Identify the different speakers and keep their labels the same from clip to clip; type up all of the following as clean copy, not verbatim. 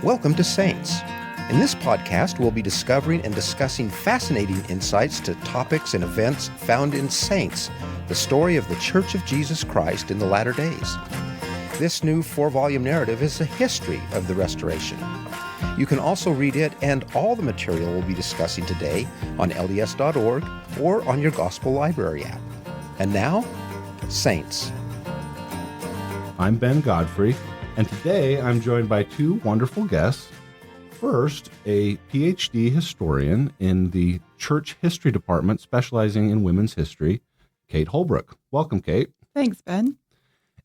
Speaker 1: Welcome to Saints. In this podcast, we'll be discovering and discussing fascinating insights to topics and events found in Saints, the story of the Church of Jesus Christ in the latter days. This new 4-volume narrative is a history of the Restoration. You can also read it and all the material we'll be discussing today on LDS.org or on your Gospel Library app. And now, Saints.
Speaker 2: I'm Ben Godfrey, and today I'm joined by two wonderful guests. First, a PhD historian in the Church History Department specializing in women's history, Kate Holbrook. Welcome, Kate.
Speaker 3: Thanks, Ben.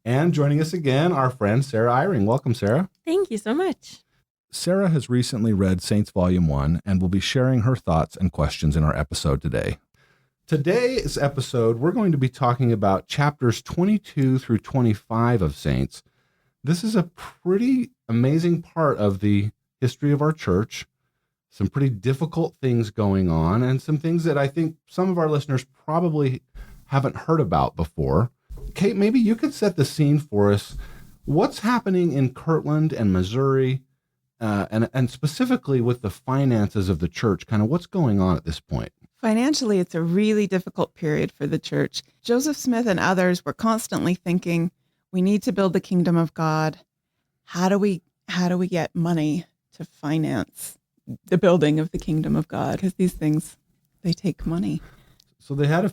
Speaker 2: And joining us again, our friend Sarah Eyring. Welcome, Sarah.
Speaker 4: Thank you so much.
Speaker 2: Sarah has recently read Saints Volume 1 and will be sharing her thoughts and questions in our episode today. Today's episode, we're going to be talking about chapters 22 through 25 of Saints. This is a pretty amazing part of the history of our church, some pretty difficult things going on, and some things that I think some of our listeners probably haven't heard about before. Kate, maybe you could set the scene for us. What's happening in Kirtland and Missouri, and specifically with the finances of the church, kind of what's going on at this point?
Speaker 3: Financially, it's a really difficult period for the church. Joseph Smith and others were constantly thinking, we need to build the kingdom of God. How do we get money to finance the building of the kingdom of God? Because these things, they take money.
Speaker 2: So they had a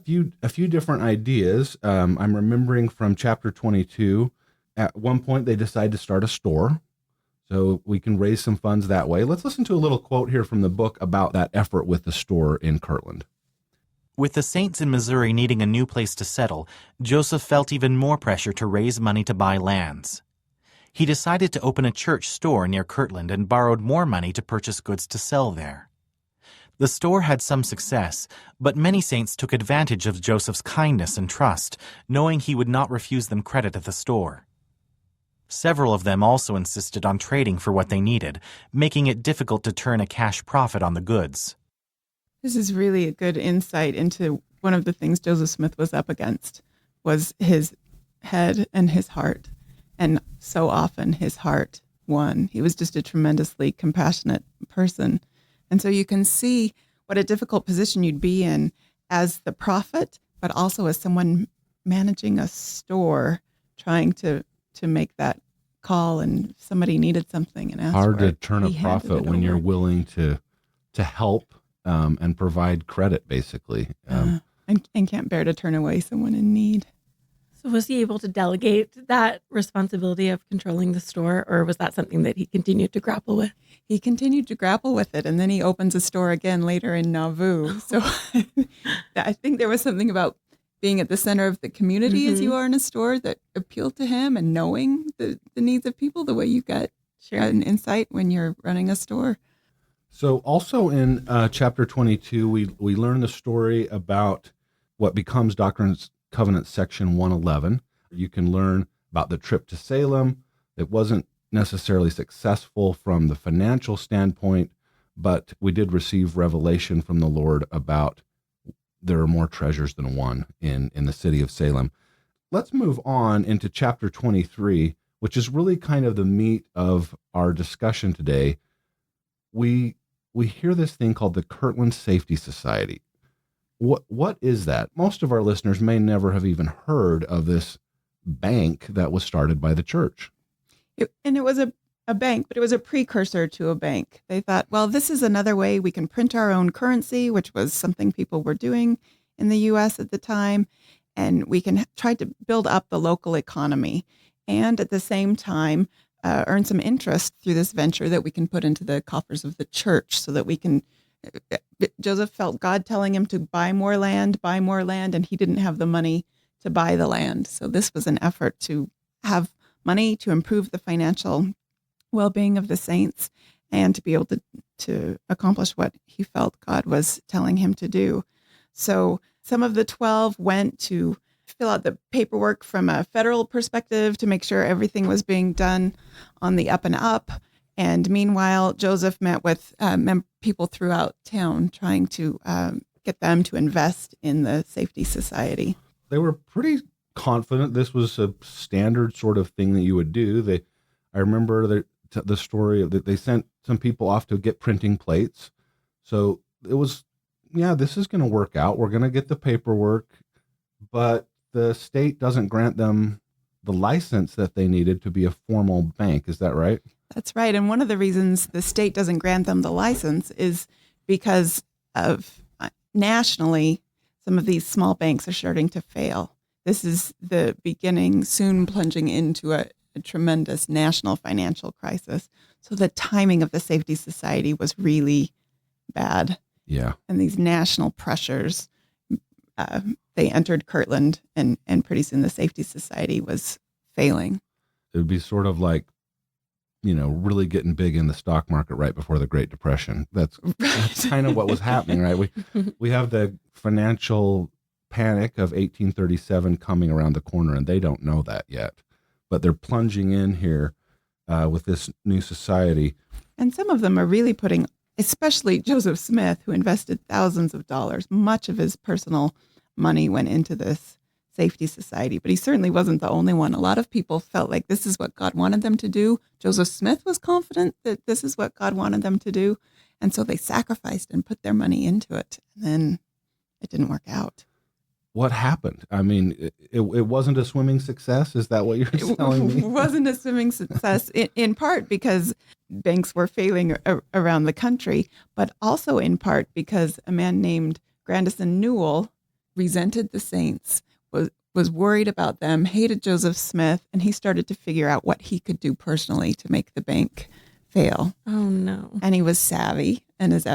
Speaker 2: few different ideas. I'm remembering from chapter 22, at one point they decided to start a store so we can raise some funds that way. Let's listen to a little quote here from the book about that effort with the store in Kirtland.
Speaker 5: With the Saints in Missouri needing a new place to settle, Joseph felt even more pressure to raise money to buy lands. He decided to open a church store near Kirtland and borrowed more money to purchase goods to sell there. The store had some success, but many saints took advantage of Joseph's kindness and trust, knowing he would not refuse them credit at the store. Several of them also insisted on trading for what they needed, making it difficult to turn a cash profit on the goods.
Speaker 3: This is really a good insight into one of the things Joseph Smith was up against, was his head and his heart. And so often his heart won. He was just a tremendously compassionate person. And so you can see what a difficult position you'd be in as the prophet, but also as someone managing a store, trying to make that call, and somebody needed something and asked
Speaker 2: Hard
Speaker 3: for it.
Speaker 2: to turn a profit when you're willing to help and provide credit, basically.
Speaker 3: And can't bear to turn away someone in need.
Speaker 4: So was he able to delegate that responsibility of controlling the store, or was that something that he continued to grapple with?
Speaker 3: He continued to grapple with it, and then he opens a store again later in Nauvoo. So I think there was something about being at the center of the community as you are in a store that appealed to him, and knowing the needs of people the way you get an insight when you're running a store.
Speaker 2: So also in chapter 22, we learn the story about what becomes Doctrine and Covenants section 111. You can learn about the trip to Salem. It wasn't necessarily successful from the financial standpoint, but we did receive revelation from the Lord about there are more treasures than one in the city of Salem. Let's move on into chapter 23, which is really kind of the meat of our discussion today. We hear this thing called the Kirtland Safety Society. What is that? Most of our listeners may never have even heard of this bank that was started by the church.
Speaker 3: It was a bank, but it was a precursor to a bank. They thought, well, this is another way we can print our own currency, which was something people were doing in the U.S. at the time, and we can try to build up the local economy and at the same time earn some interest through this venture that we can put into the coffers of the church so that we can. Joseph felt God telling him to buy more land, and he didn't have the money to buy the land. So this was an effort to have money to improve the financial well-being of the saints and to be able to accomplish what he felt God was telling him to do. So some of the 12 went to fill out the paperwork from a federal perspective to make sure everything was being done on the up and up. And meanwhile, Joseph met with people throughout town trying to get them to invest in the Safety Society.
Speaker 2: They were pretty confident this was a standard sort of thing that you would do. I remember that the story that they sent some people off to get printing plates. So it was, yeah, this is going to work out. We're going to get the paperwork, but the state doesn't grant them the license that they needed to be a formal bank. Is that right?
Speaker 3: That's right. And one of the reasons the state doesn't grant them the license is because of nationally, some of these small banks are starting to fail. This is the beginning, soon plunging into a tremendous national financial crisis. So the timing of the Safety Society was really bad.
Speaker 2: Yeah.
Speaker 3: And these national pressures, they entered Kirtland, and pretty soon the Safety Society was failing.
Speaker 2: It would be sort of like, really getting big in the stock market right before the Great Depression. That's kind of what was happening, right? We have the financial panic of 1837 coming around the corner, and they don't know that yet. But they're plunging in here with this new society.
Speaker 3: And some of them are really putting, especially Joseph Smith, who invested thousands of dollars. Much of his personal money went into this Safety Society, but he certainly wasn't the only one. A lot of people felt like this is what God wanted them to do. Joseph Smith was confident that this is what God wanted them to do. And so they sacrificed and put their money into it. And then it didn't work out.
Speaker 2: What happened? I mean, it wasn't a swimming success. Is that what you're telling me?
Speaker 3: It wasn't a swimming success, in part because banks were failing around the country, but also in part because a man named Grandison Newell resented the saints, was worried about them, hated Joseph Smith, and he started to figure out what he could do personally to make the bank fail.
Speaker 4: Oh, no.
Speaker 3: And he was savvy, and his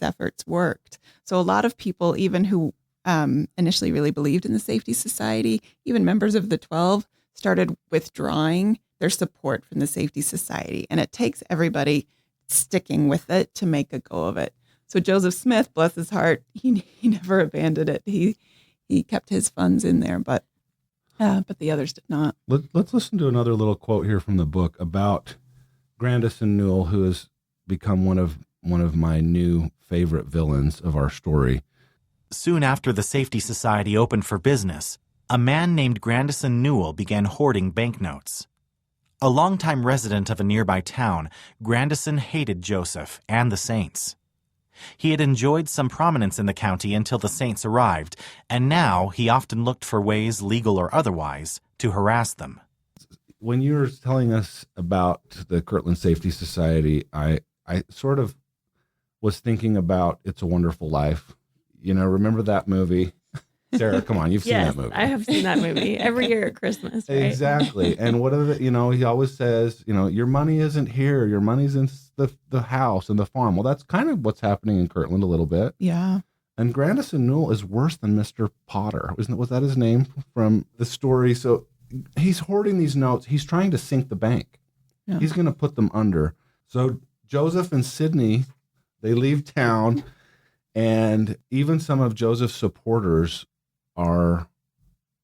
Speaker 3: efforts worked. So a lot of people, even who initially really believed in the Safety Society, even members of the 12, started withdrawing their support from the Safety Society. And it takes everybody sticking with it to make a go of it. So Joseph Smith, bless his heart, he never abandoned it. He kept his funds in there, but the others did not.
Speaker 2: Let's listen to another little quote here from the book about Grandison Newell, who has become one of my new favorite villains of our story.
Speaker 5: Soon after the Safety Society opened for business, a man named Grandison Newell began hoarding banknotes. A longtime resident of a nearby town, Grandison hated Joseph and the saints. He had enjoyed some prominence in the county until the saints arrived, and now he often looked for ways, legal or otherwise, to harass them.
Speaker 2: When you were telling us about the Kirtland Safety Society, I sort of was thinking about It's a Wonderful Life. Remember that movie? Sarah, come on, you've seen that movie.
Speaker 4: I have seen that movie every year at Christmas, right?
Speaker 2: Exactly. And what are he always says, your money isn't here. Your money's in the house and the farm. Well, that's kind of what's happening in Kirtland a little bit.
Speaker 3: Yeah.
Speaker 2: And Grandison Newell is worse than Mr. Potter. Was that his name from the story? So he's hoarding these notes. He's trying to sink the bank. Yeah. He's going to put them under. So Joseph and Sydney, they leave town, and even some of Joseph's supporters are,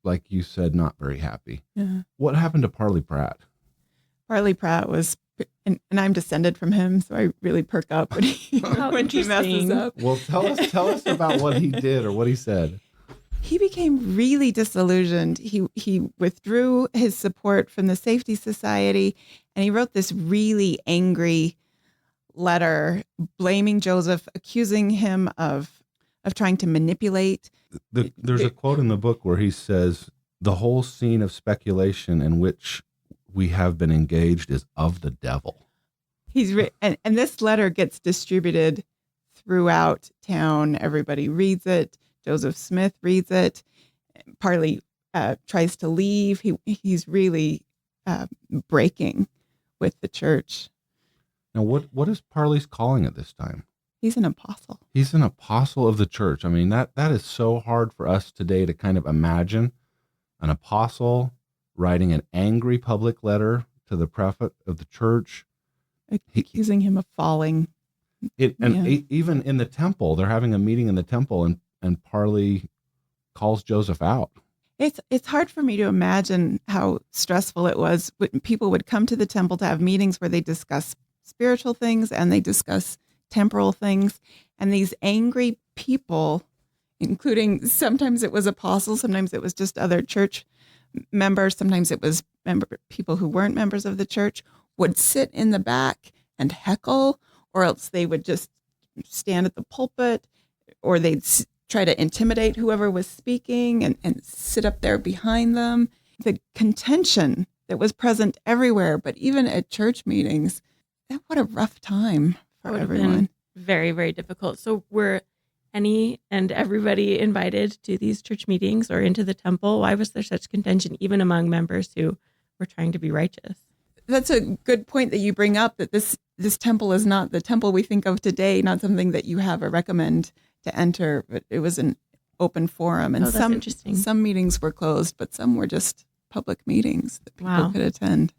Speaker 2: like you said, not very happy.
Speaker 3: Yeah.
Speaker 2: What happened to Parley Pratt?
Speaker 3: Parley Pratt was, and I'm descended from him, so I really perk up when he messes up.
Speaker 2: Well, tell us about what he did or what he said.
Speaker 3: He became really disillusioned. He withdrew his support from the Safety Society, and he wrote this really angry letter blaming Joseph, accusing him of trying to manipulate.
Speaker 2: There's a quote in the book where he says, "The whole scene of speculation in which we have been engaged is of the devil."
Speaker 3: And this letter gets distributed throughout town. Everybody reads it. Joseph Smith reads it. Parley tries to leave. He's really breaking with the church.
Speaker 2: Now, what is Parley's calling at this time?
Speaker 3: He's an apostle.
Speaker 2: He's an apostle of the church. I mean, that is so hard for us today to kind of imagine an apostle writing an angry public letter to the prophet of the church,
Speaker 3: accusing him of falling.
Speaker 2: Even in the temple, they're having a meeting in the temple, and Parley calls Joseph out.
Speaker 3: It's hard for me to imagine how stressful it was when people would come to the temple to have meetings where they discuss spiritual things and they discuss temporal things. And these angry people, including sometimes it was apostles, sometimes it was just other church members, sometimes it was people who weren't members of the church, would sit in the back and heckle, or else they would just stand at the pulpit, or they'd try to intimidate whoever was speaking and sit up there behind them. The contention that was present everywhere, but even at church meetings, what a rough time for
Speaker 4: Would have been
Speaker 3: everyone.
Speaker 4: very, very difficult. So were any and everybody invited to these church meetings or into the temple? Why was there such contention, even among members who were trying to be righteous?
Speaker 3: That's a good point that you bring up, that this temple is not the temple we think of today, not something that you have or recommend to enter, but it was an open forum. And
Speaker 4: Oh, that's interesting.
Speaker 3: some meetings were closed, but some were just public meetings that people
Speaker 4: Wow.
Speaker 3: could attend.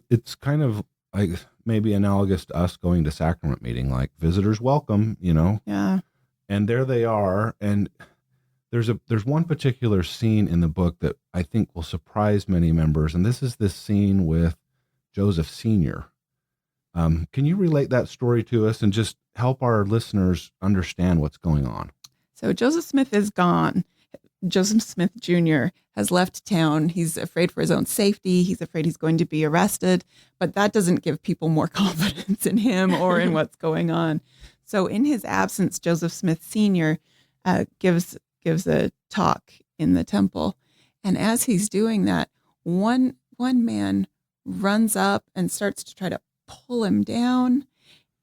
Speaker 2: It's kind of like maybe analogous to us going to sacrament meeting, like visitors welcome,
Speaker 3: Yeah.
Speaker 2: and there they are. And there's one particular scene in the book that I think will surprise many members. And this is this scene with Joseph Sr. Can you relate that story to us and just help our listeners understand what's going on?
Speaker 3: So Joseph Smith is gone. Joseph Smith Jr. has left town. He's afraid for his own safety. He's afraid he's going to be arrested, but that doesn't give people more confidence in him or in what's going on. So in his absence, Joseph Smith Sr. gives a talk in the temple. And as he's doing that, one man runs up and starts to try to pull him down.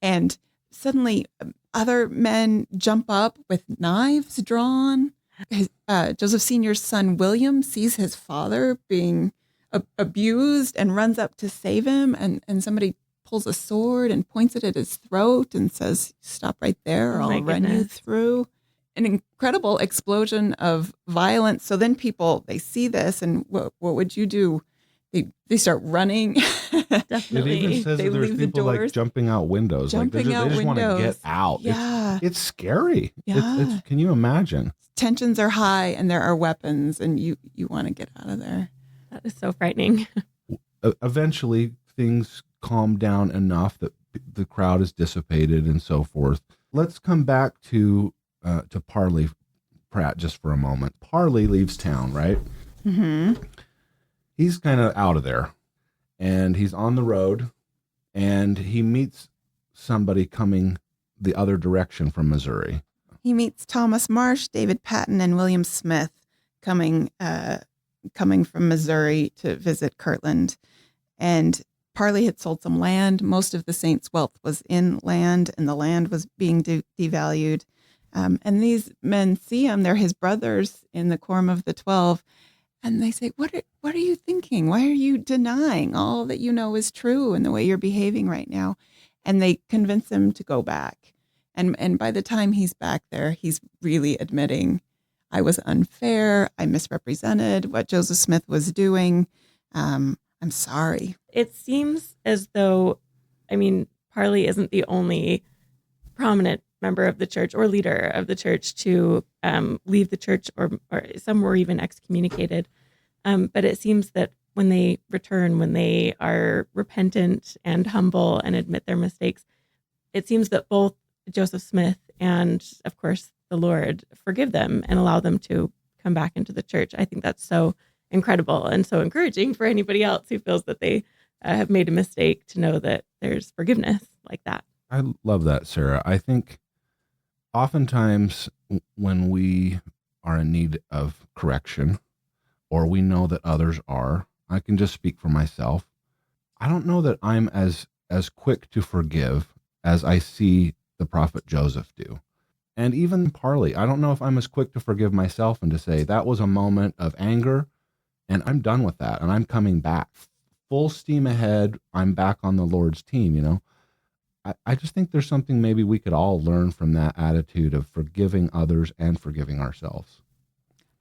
Speaker 3: And suddenly other men jump up with knives drawn. Joseph Sr.'s son, William, sees his father being abused and runs up to save him. And somebody pulls a sword and points it at his throat and says, "Stop right there, or
Speaker 4: Oh, my
Speaker 3: I'll run you
Speaker 4: goodness.
Speaker 3: through." An incredible explosion of violence. So then people, they see this, and what would you do? They start running.
Speaker 2: It
Speaker 4: Definitely.
Speaker 2: even says
Speaker 3: They
Speaker 2: that there's
Speaker 3: leave the
Speaker 2: people like
Speaker 3: doors.
Speaker 2: jumping out windows.
Speaker 3: Jumping
Speaker 2: They
Speaker 3: out
Speaker 2: just want to get
Speaker 3: windows.
Speaker 2: out.
Speaker 3: Yeah.
Speaker 2: It's scary.
Speaker 3: Yeah.
Speaker 2: Can you imagine?
Speaker 3: Tensions are high and there are weapons, and you want to get out of there.
Speaker 4: That is so frightening.
Speaker 2: Eventually things calm down enough that the crowd is dissipated and so forth. Let's come back to Parley Pratt just for a moment. Parley leaves town, right?
Speaker 3: Mm-hmm.
Speaker 2: He's kind of out of there, and he's on the road, and he meets somebody coming the other direction from Missouri.
Speaker 3: He meets Thomas Marsh, David Patton, and William Smith coming from Missouri to visit Kirtland. And Parley had sold some land. Most of the saint's wealth was in land, and the land was being devalued. And these men see him. They're his brothers in the Quorum of the 12. And they say, what are you thinking? Why are you denying all that you know is true in the way you're behaving right now? And they convince him to go back. And by the time he's back there, he's really admitting, I was unfair. I misrepresented what Joseph Smith was doing. I'm sorry.
Speaker 4: It seems as though, Parley isn't the only prominent member of the church or leader of the church to leave the church, or some were even excommunicated. But it seems that when they return, when they are repentant and humble and admit their mistakes, it seems that both Joseph Smith and, of course, the Lord forgive them and allow them to come back into the church. I think that's so incredible and so encouraging for anybody else who feels that they have made a mistake, to know that there's forgiveness like that.
Speaker 2: I love that, Sarah. I think oftentimes when we are in need of correction, or we know that others are, I can just speak for myself. I don't know that I'm as quick to forgive as I see the prophet Joseph do. And even Parley, I don't know if I'm as quick to forgive myself and to say that was a moment of anger and I'm done with that and I'm coming back. Full steam ahead. I'm back on the Lord's team, I just think there's something maybe we could all learn from that attitude of forgiving others and forgiving ourselves.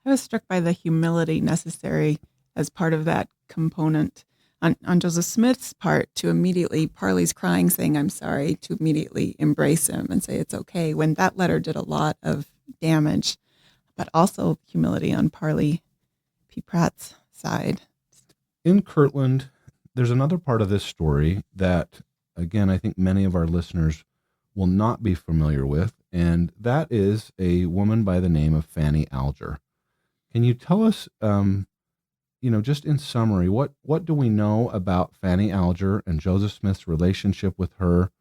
Speaker 3: I was struck by the humility necessary as part of that component on Joseph Smith's part, to immediately, Parley's crying, saying, I'm sorry, to immediately embrace him and say it's okay, when that letter did a lot of damage, but also humility on Parley P. Pratt's side.
Speaker 2: In Kirtland, there's another part of this story that, again, I think many of our listeners will not be familiar with, and that is a woman by the name of Fanny Alger. Can you tell us just in summary, what do we know about Fanny Alger and Joseph Smith's relationship with her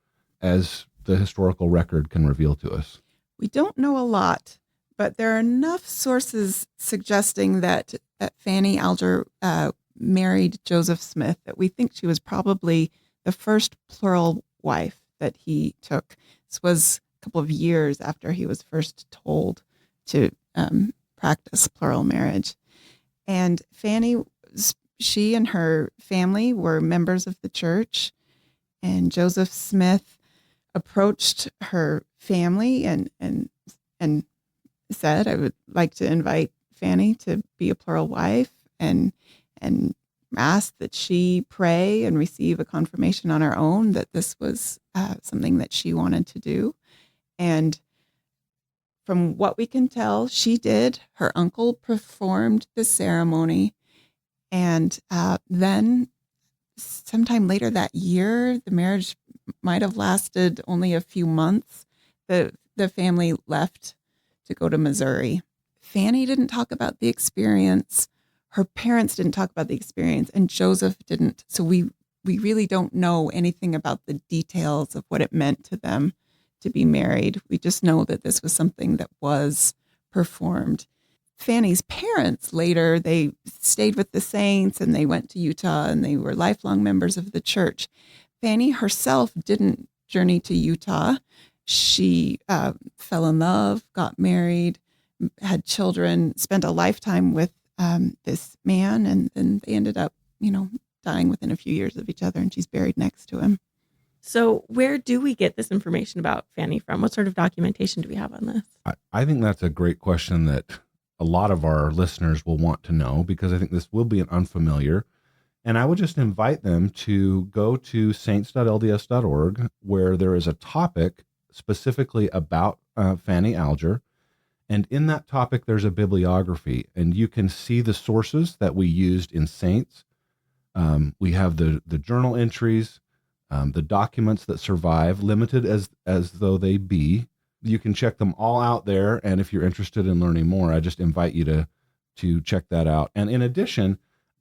Speaker 2: as the historical record can reveal to us?
Speaker 3: We don't know a lot, but there are enough sources suggesting that Fanny Alger married Joseph Smith that we think she was probably the first plural wife that he took. This was a couple of years after he was first told to practice plural marriage. And Fanny, she and her family were members of the church, and Joseph Smith approached her family and said, "I would like to invite Fanny to be a plural wife," and asked that she pray and receive a confirmation on her own that this was something that she wanted to do. And from what we can tell, she did. Her uncle performed the ceremony. And then sometime later that year, the marriage might have lasted only a few months. The family left to go to Missouri. Fanny didn't talk about the experience. Her parents didn't talk about the experience, and Joseph didn't. So we really don't know anything about the details of what it meant to them to be married. We just know that this was something that was performed. Fanny's parents later, they stayed with the saints and they went to Utah and they were lifelong members of the church. Fanny herself didn't journey to Utah. She fell in love, got married, had children, spent a lifetime with this man, and then they ended up, dying within a few years of each other, and she's buried next to him.
Speaker 4: So where do we get this information about Fanny from? What sort of documentation do we have on this?
Speaker 2: I think that's a great question that a lot of our listeners will want to know, because I think this will be an unfamiliar. And I would just invite them to go to saints.lds.org, where there is a topic specifically about Fanny Alger. And in that topic, there's a bibliography, and you can see the sources that we used in Saints. We have the journal entries, the documents that survive, limited as though they be. You can check them all out there. And if you're interested in learning more, I just invite you to check that out. And in addition,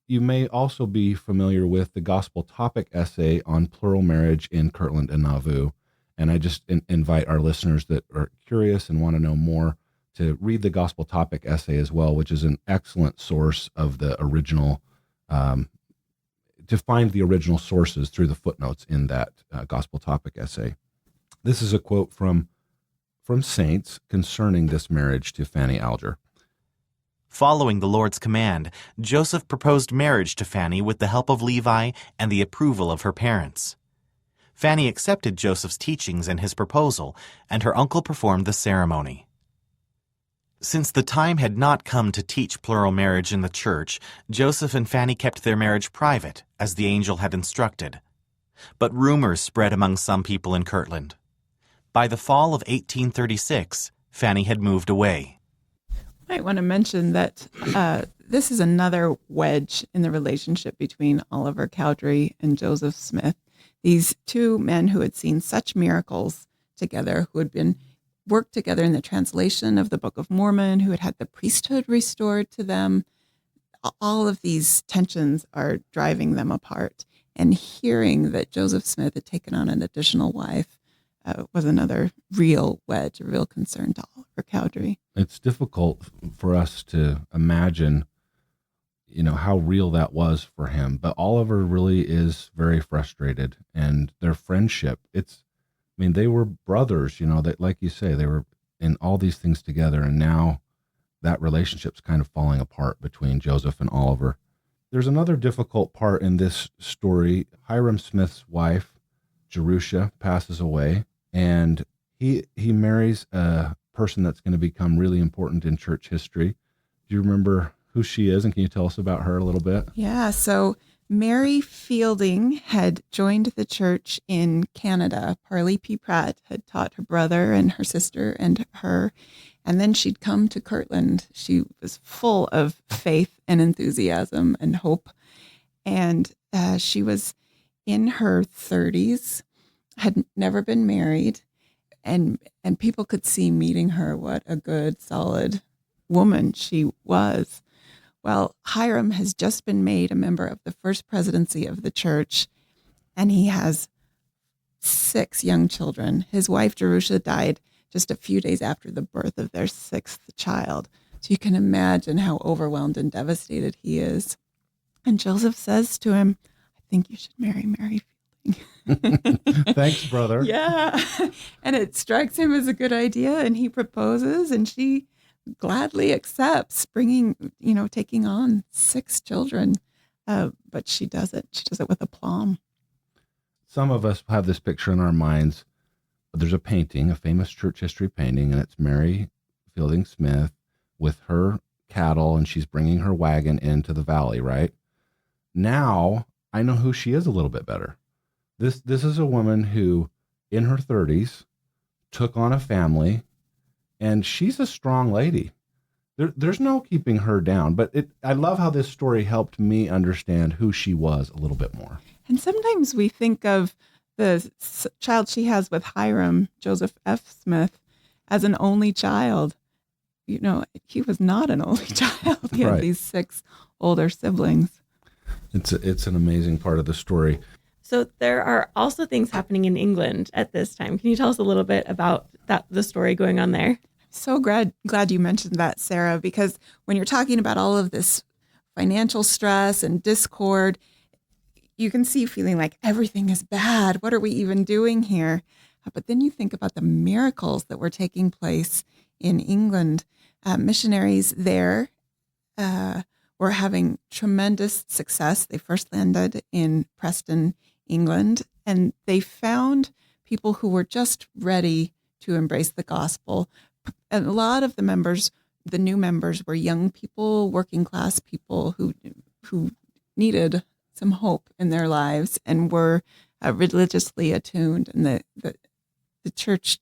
Speaker 2: you may also be familiar with the gospel topic essay on plural marriage in Kirtland and Nauvoo. And I just invite our listeners that are curious and want to know more to read the gospel topic essay as well, which is an excellent source of the original, to find the original sources through the footnotes in that gospel topic essay. This is a quote from Saints concerning this marriage to Fanny Alger.
Speaker 5: Following the Lord's command, Joseph proposed marriage to Fanny with the help of Levi and the approval of her parents. Fanny accepted Joseph's teachings and his proposal, and her uncle performed the ceremony. Since the time had not come to teach plural marriage in the church, Joseph and Fanny kept their marriage private, as the angel had instructed. But rumors spread among some people in Kirtland. By the fall of 1836, Fanny had moved away.
Speaker 3: I might want to mention that this is another wedge in the relationship between Oliver Cowdery and Joseph Smith. These two men who had seen such miracles together, who had been worked together in the translation of the Book of Mormon, who had had the priesthood restored to them. All of these tensions are driving them apart. And hearing that Joseph Smith had taken on an additional wife was another real wedge, a real concern to Oliver Cowdery.
Speaker 2: It's difficult for us to imagine, how real that was for him. But Oliver really is very frustrated, and their friendship, they were brothers, that, like you say, they were in all these things together, and now that relationship's kind of falling apart between Joseph and Oliver. There's another difficult part in this story. Hiram Smith's wife, Jerusha, passes away, and he marries a person that's going to become really important in church history. Do you remember who she is, and can you tell us about her a little bit?
Speaker 3: Yeah, so Mary Fielding had joined the church in Canada. Parley P. Pratt had taught her brother and her sister and her, and then she'd come to Kirtland. She was full of faith and enthusiasm and hope, and she was in her 30s, had never been married, and people could see meeting her what a good, solid woman she was. Well, Hiram has just been made a member of the first presidency of the church, and he has 6 young children. His wife, Jerusha, died just a few days after the birth of their 6th child. So you can imagine how overwhelmed and devastated he is. And Joseph says to him, I think you should marry Mary Fielding.
Speaker 2: Thanks, brother.
Speaker 3: Yeah. And it strikes him as a good idea, and he proposes, and she gladly accepts taking on 6 children. But she does it. She does it with aplomb.
Speaker 2: Some of us have this picture in our minds. There's a painting, a famous church history painting, and it's Mary Fielding Smith with her cattle, and she's bringing her wagon into the valley, right? Now, I know who she is a little bit better. This is a woman who, in her 30s, took on a family, and she's a strong lady. There's no keeping her down, but I love how this story helped me understand who she was a little bit more.
Speaker 3: And sometimes we think of the child she has with Hiram, Joseph F. Smith, as an only child. He was not an only child. He had these 6 older siblings.
Speaker 2: It's an amazing part of the story.
Speaker 4: So there are also things happening in England at this time. Can you tell us a little bit about the story going on there?
Speaker 3: So glad you mentioned that, Sarah, because when you're talking about all of this financial stress and discord, you can see feeling like everything is bad. What are we even doing here? But then you think about the miracles that were taking place in England. Missionaries there were having tremendous success. They first landed in Preston, England, and they found people who were just ready to embrace the gospel. And a lot of the new members were young people, working class people who needed some hope in their lives and were religiously attuned. And the church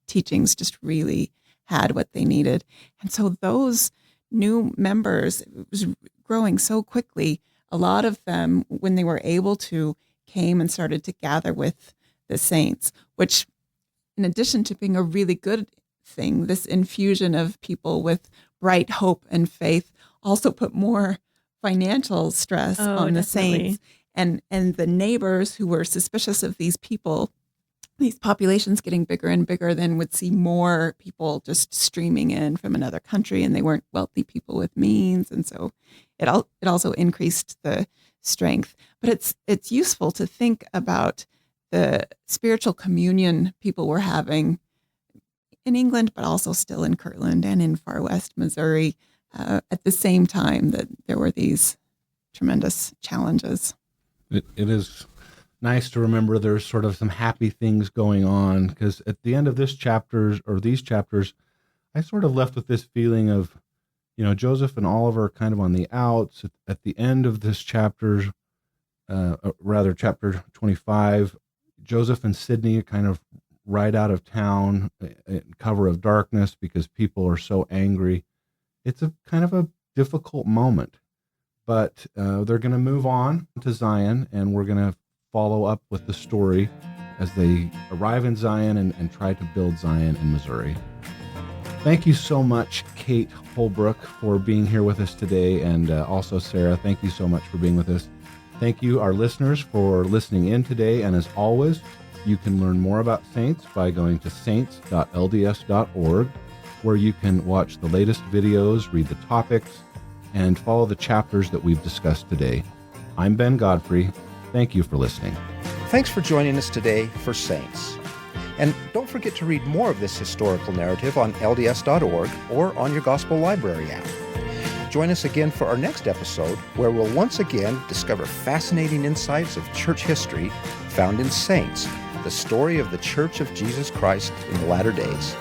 Speaker 3: teachings just really had what they needed. And so those new members, it was growing so quickly. A lot of them, when they were able to, came and started to gather with the saints, which, in addition to being a really good thing, this infusion of people with bright hope and faith also put more financial stress on the saints. And the neighbors who were suspicious of these people, these populations getting bigger and bigger, then would see more people just streaming in from another country, and they weren't wealthy people with means. And so it also increased the strength. But it's useful to think about the spiritual communion people were having in England, but also still in Kirtland and in far west Missouri at the same time that there were these tremendous challenges.
Speaker 2: It is nice to remember there's sort of some happy things going on, because at the end of these chapters, I sort of left with this feeling of, Joseph and Oliver are kind of on the outs. At the end of this chapter 25, Joseph and Sydney are kind of right out of town in cover of darkness because people are so angry. It's a kind of a difficult moment, but they're going to move on to Zion, and we're going to follow up with the story as they arrive in Zion and try to build Zion in Missouri. Thank you so much, Kate Holbrook, for being here with us today, and also Sarah, thank you so much for being with us. Thank you, our listeners, for listening in today, and as always, you can learn more about Saints by going to saints.lds.org, where you can watch the latest videos, read the topics, and follow the chapters that we've discussed today. I'm Ben Godfrey. Thank you for listening.
Speaker 1: Thanks for joining us today for Saints. And don't forget to read more of this historical narrative on LDS.org or on your Gospel Library app. Join us again for our next episode, where we'll once again discover fascinating insights of church history found in Saints, the story of the Church of Jesus Christ in the latter days.